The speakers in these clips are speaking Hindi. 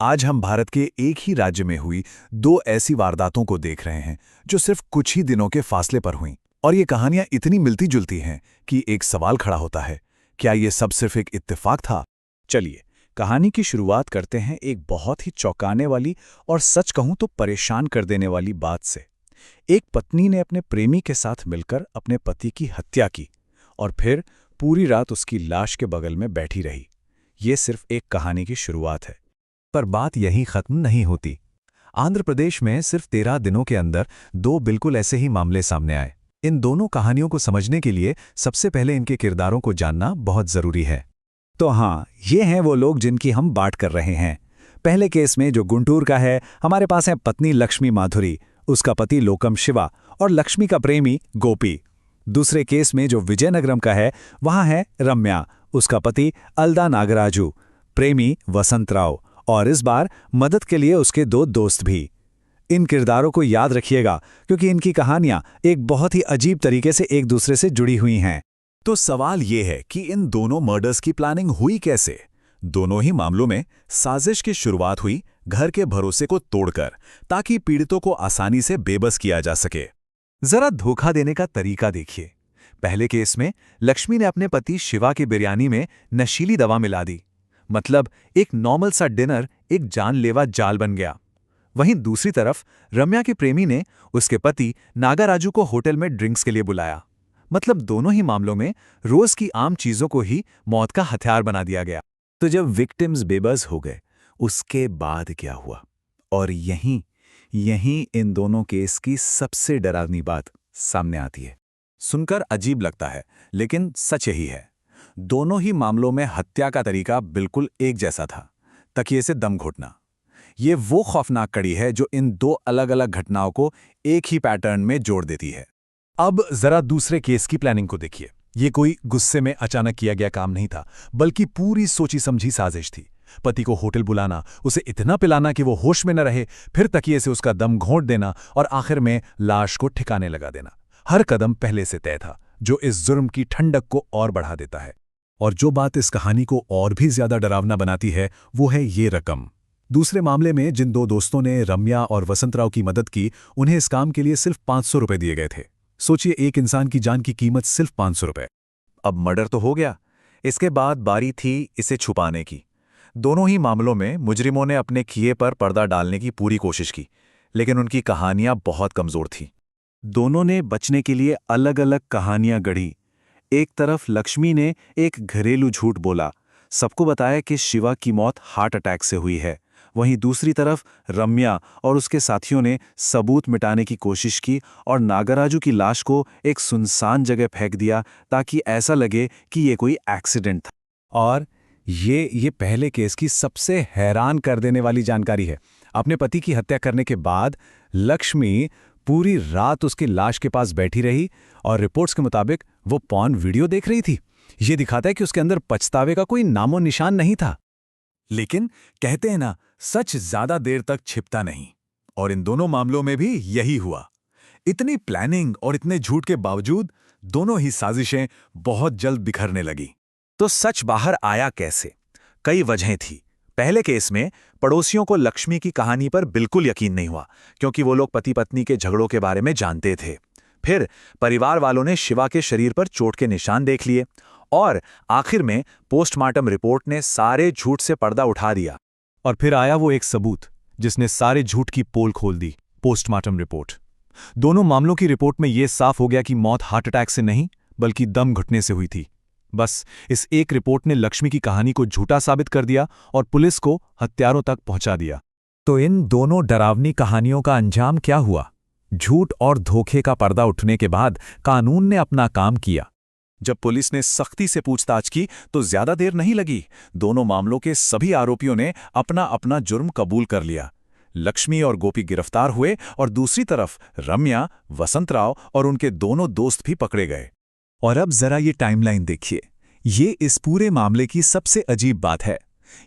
आज हम भारत के एक ही राज्य में हुई दो ऐसी वारदातों को देख रहे हैं जो सिर्फ कुछ ही दिनों के फासले पर हुईं। और ये कहानियां इतनी मिलती जुलती हैं कि एक सवाल खड़ा होता है, क्या ये सब सिर्फ एक इत्तेफाक था? चलिए कहानी की शुरुआत करते हैं एक बहुत ही चौंकाने वाली और सच कहूं तो परेशान कर देने वाली बात से। एक पत्नी ने अपने प्रेमी के साथ मिलकर अपने पति की हत्या की और फिर पूरी रात उसकी लाश के बगल में बैठी रही। ये सिर्फ एक कहानी की शुरुआत है, पर बात यहीं खत्म नहीं होती। आंध्र प्रदेश में सिर्फ 13 दिनों के अंदर दो बिल्कुल ऐसे ही मामले सामने आए। इन दोनों कहानियों को समझने के लिए सबसे पहले इनके किरदारों को जानना बहुत जरूरी है। तो हाँ, ये हैं वो लोग जिनकी हम बात कर रहे हैं। पहले केस में जो गुंटूर का है, हमारे पास है पत्नी लक्ष्मी माधुरी, उसका पति लोकम शिवा और लक्ष्मी का प्रेमी गोपी। दूसरे केस में जो विजयनगरम का है, वहां है रम्या, उसका पति अल्दा नागराजू, प्रेमी वसंतराव और इस बार मदद के लिए उसके दो दोस्त भी। इन किरदारों को याद रखिएगा क्योंकि इनकी कहानियां एक बहुत ही अजीब तरीके से एक दूसरे से जुड़ी हुई हैं। तो सवाल ये है कि इन दोनों मर्डर्स की प्लानिंग हुई कैसे? दोनों ही मामलों में साजिश की शुरुआत हुई घर के भरोसे को तोड़कर, ताकि पीड़ितों को आसानी से बेबस किया जा सके। जरा धोखा देने का तरीका देखिए। पहले केस में लक्ष्मी ने अपने पति शिवा की बिरयानी में नशीली दवा मिला दी, मतलब एक नॉर्मल सा डिनर एक जानलेवा जाल बन गया। वहीं दूसरी तरफ रम्या के प्रेमी ने उसके पति नागाराजू को होटल में ड्रिंक्स के लिए बुलाया, मतलब दोनों ही मामलों में रोज की आम चीजों को ही मौत का हथियार बना दिया गया। तो जब विक्टिम्स बेबस हो गए, उसके बाद क्या हुआ? और यहीं इन दोनों केस की सबसे डरावनी बात सामने आती है। सुनकर अजीब लगता है, लेकिन सच यही है। दोनों ही मामलों में हत्या का तरीका बिल्कुल एक जैसा था, तकिए से दम घोटना। ये वो खौफनाक कड़ी है जो इन दो अलग अलग घटनाओं को एक ही पैटर्न में जोड़ देती है। अब जरा दूसरे केस की प्लानिंग को देखिए। ये कोई गुस्से में अचानक किया गया काम नहीं था, बल्कि पूरी सोची समझी साजिश थी। पति को होटल बुलाना, उसे इतना पिलाना कि वो होश में न रहे, फिर तकिए से उसका दम घोंट देना और आखिर में लाश को ठिकाने लगा देना। हर कदम पहले से तय था, जो इस जुर्म की ठंडक को और बढ़ा देता है। और जो बात इस कहानी को और भी ज्यादा डरावना बनाती है, वो है ये रकम। दूसरे मामले में जिन दो दोस्तों ने रम्या और वसंतराव की मदद की, उन्हें इस काम के लिए सिर्फ 500 रुपए दिए गए थे। सोचिए, एक इंसान की जान की कीमत सिर्फ 500 रुपए। अब मर्डर तो हो गया, इसके बाद बारी थी इसे छुपाने की। दोनों ही मामलों में मुजरिमों ने अपने किए पर पर्दा डालने की पूरी कोशिश की, लेकिन उनकी कहानियां बहुत कमजोर थीं। दोनों ने बचने के लिए अलग अलग कहानियां गढ़ी। एक तरफ लक्ष्मी ने एक घरेलू झूठ बोला, सबको बताया कि शिवा की मौत हार्ट अटैक से हुई है। वहीं दूसरी तरफ रम्या और उसके साथियों ने सबूत मिटाने की कोशिश की और नागराजू की लाश को एक सुनसान जगह फेंक दिया, ताकि ऐसा लगे कि ये कोई एक्सीडेंट था। और ये पहले केस की सबसे हैरान कर देने वाली जानकारी है। अपने पति की हत्या करने के बाद लक्ष्मी पूरी रात उसकी लाश के पास बैठी रही और रिपोर्ट्स के मुताबिक वो पॉर्न वीडियो देख रही थी। ये दिखाता है कि उसके अंदर पछतावे का कोई नामो निशान नहीं था। लेकिन कहते हैं ना, सच ज्यादा देर तक छिपता नहीं, और इन दोनों मामलों में भी यही हुआ। इतनी प्लानिंग और इतने झूठ के बावजूद दोनों ही साजिशें बहुत जल्द बिखरने लगी। तो सच बाहर आया कैसे? कई वजहें थी। पहले केस में पड़ोसियों को लक्ष्मी की कहानी पर बिल्कुल यकीन नहीं हुआ, क्योंकि वो लोग पति पत्नी के झगड़ों के बारे में जानते थे। फिर परिवार वालों ने शिवा के शरीर पर चोट के निशान देख लिए, और आखिर में पोस्टमार्टम रिपोर्ट ने सारे झूठ से पर्दा उठा दिया। और फिर आया वो एक सबूत जिसने सारे झूठ की पोल खोल दी, पोस्टमार्टम रिपोर्ट। दोनों मामलों की रिपोर्ट में यह साफ हो गया कि मौत हार्ट अटैक से नहीं, बल्कि दम घुटने से हुई थी। बस इस एक रिपोर्ट ने लक्ष्मी की कहानी को झूठा साबित कर दिया और पुलिस को हत्यारों तक पहुंचा दिया। तो इन दोनों डरावनी कहानियों का अंजाम क्या हुआ? झूठ और धोखे का पर्दा उठने के बाद कानून ने अपना काम किया। जब पुलिस ने सख्ती से पूछताछ की तो ज्यादा देर नहीं लगी। दोनों मामलों के सभी आरोपियों ने अपना अपना जुर्म कबूल कर लिया। लक्ष्मी और गोपी गिरफ्तार हुए और दूसरी तरफ रम्या, वसंतराव और उनके दोनों दोस्त भी पकड़े गए। और अब जरा ये टाइमलाइन देखिए। ये इस पूरे मामले की सबसे अजीब बात है।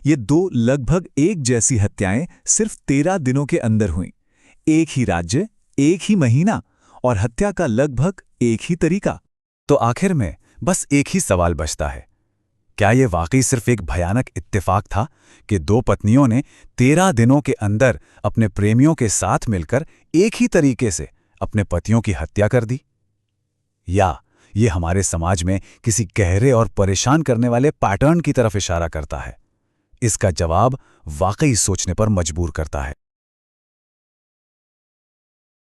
ये दो लगभग एक जैसी हत्याएं सिर्फ 13 दिनों के अंदर हुईं। एक ही राज्य, एक ही महीना और हत्या का लगभग एक ही तरीका। तो आखिर में बस एक ही सवाल बचता है, क्या ये वाकई सिर्फ एक भयानक इत्तेफाक था कि दो पत्नियों ने 13 दिनों के अंदर अपने प्रेमियों के साथ मिलकर एक ही तरीके से अपने पतियों की हत्या कर दी? या ये हमारे समाज में किसी गहरे और परेशान करने वाले पैटर्न की तरफ इशारा करता है? इसका जवाब वाकई सोचने पर मजबूर करता है।